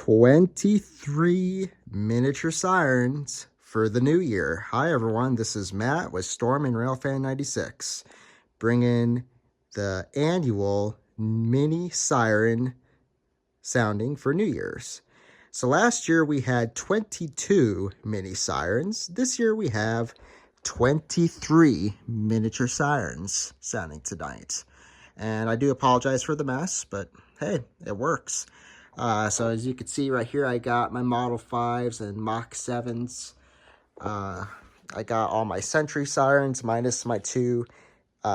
23 miniature sirens for the new year. Hi everyone, this is Matt with Storm and Railfan 96, bringing the annual mini siren sounding for New Year's. So last year we had 22 mini sirens. This year we have 23 miniature sirens sounding tonight. And I do apologize for the mess, but hey, it works. So as you can see right here, I got my Model 5s and Mach 7s. I got all my Sentry sirens minus my two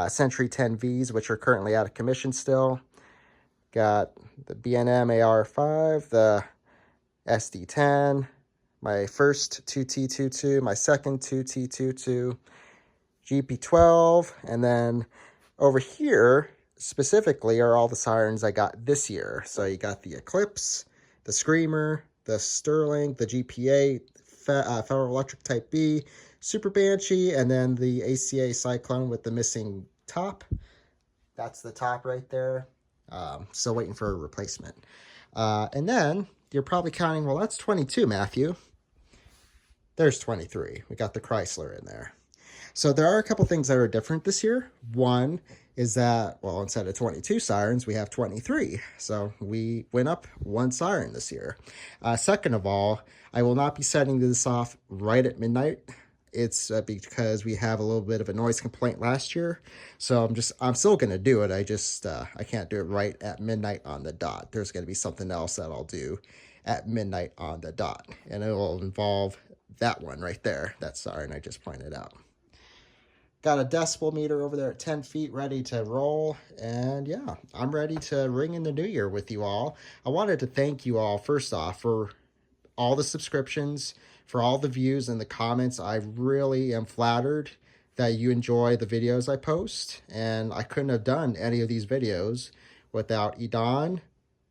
Sentry 10Vs, which are currently out of commission still. Got the B&M AR5, the SD10, my first 2T22, my second 2T22, GP12, and then over here specifically are all the sirens I got this year. So you got the Eclipse, the Screamer, the Sterling, the GP8, Federal Electric Type B, Super Banshee, and then the ACA Cyclone with the missing top. That's the top right there. Still waiting for a replacement. And then you're probably counting, well, that's 22, Matthew. There's 23. We got the Chrysler in there. So there are a couple things that are different this year. One is that, well, instead of 22 sirens, we have 23. So we went up one siren this year. Second of all, I will not be setting this off right at midnight. It's because we have a little bit of a noise complaint last year. So I'm still going to do it. I can't do it right at midnight on the dot. There's going to be something else that I'll do at midnight on the dot. And it will involve that one right there, that siren I just pointed out. Got a decibel meter over there at 10 feet ready to roll. And yeah, I'm ready to ring in the new year with you all. I wanted to thank you all, first off, for all the subscriptions, for all the views and the comments. I really am flattered that you enjoy the videos I post. And I couldn't have done any of these videos without Edon,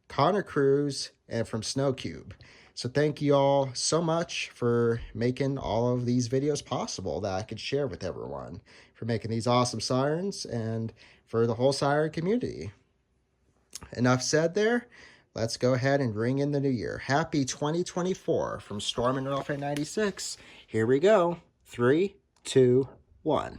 Connor Cruz, and from Snowcube. So thank you all so much for making all of these videos possible that I could share with everyone, for making these awesome sirens, and for the whole siren community. Enough said there. Let's go ahead and ring in the new year. Happy 2024 from Storm and Railfan 96. Here we go. 3, 2, 1.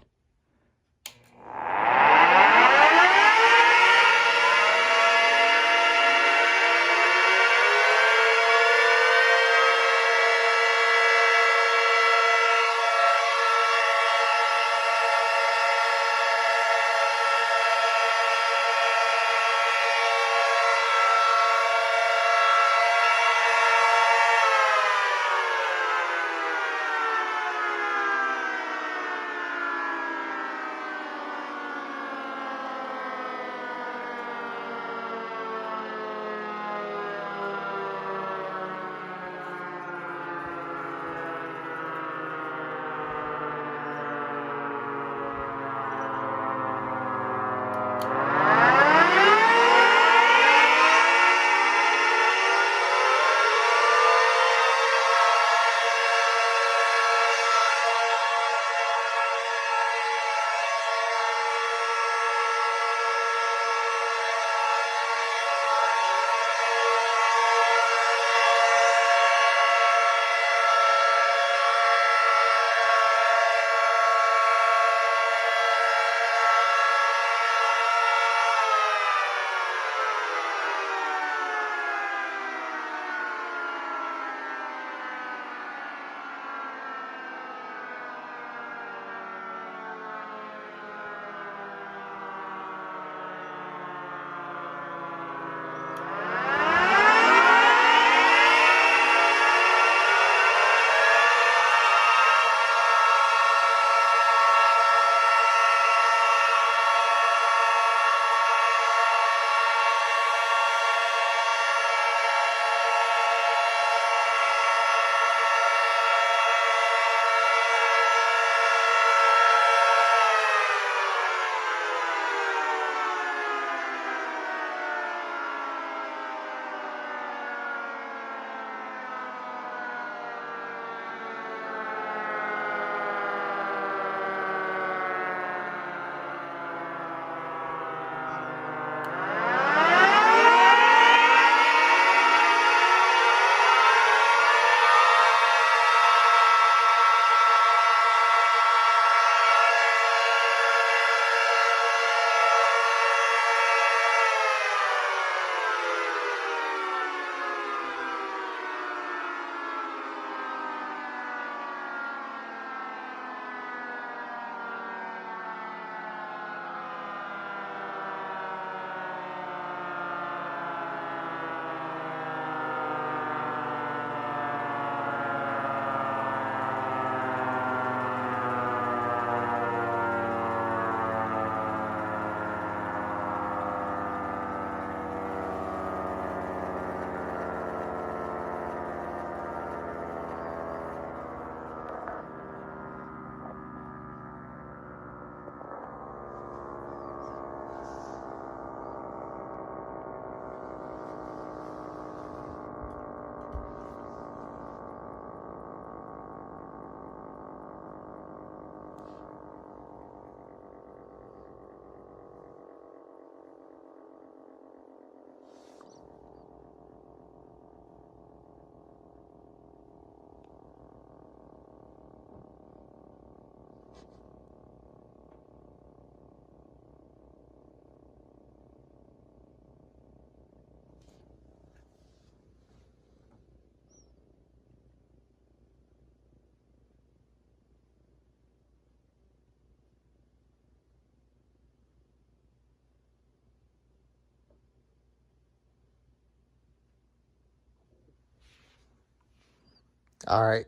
All right,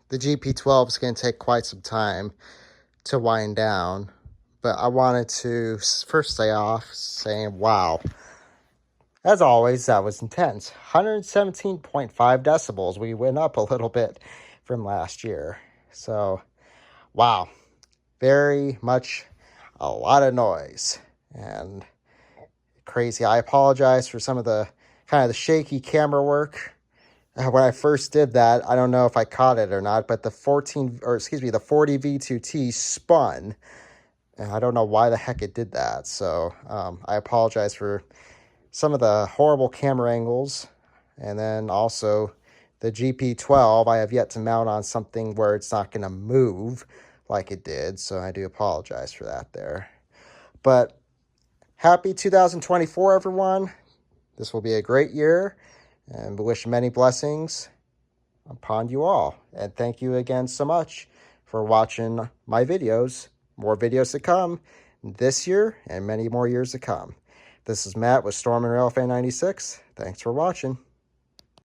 the GP12 is going to take quite some time to wind down, but I wanted to first say off saying, wow, as always, that was intense. 117.5 decibels. We went up a little bit from last year. So, wow, very much a lot of noise and crazy. I apologize for some of the kind of the shaky camera work. When I first did that, I don't know if I caught it or not, but the 40 V2T spun. And I don't know why the heck it did that. So I apologize for some of the horrible camera angles. And then also the GP12, I have yet to mount on something where it's not going to move like it did. So I do apologize for that there. But happy 2024, everyone. This will be a great year. And we wish many blessings upon you all. And thank you again so much for watching my videos. More videos to come this year and many more years to come. This is Matt with Storm and Railfan 96. Thanks for watching.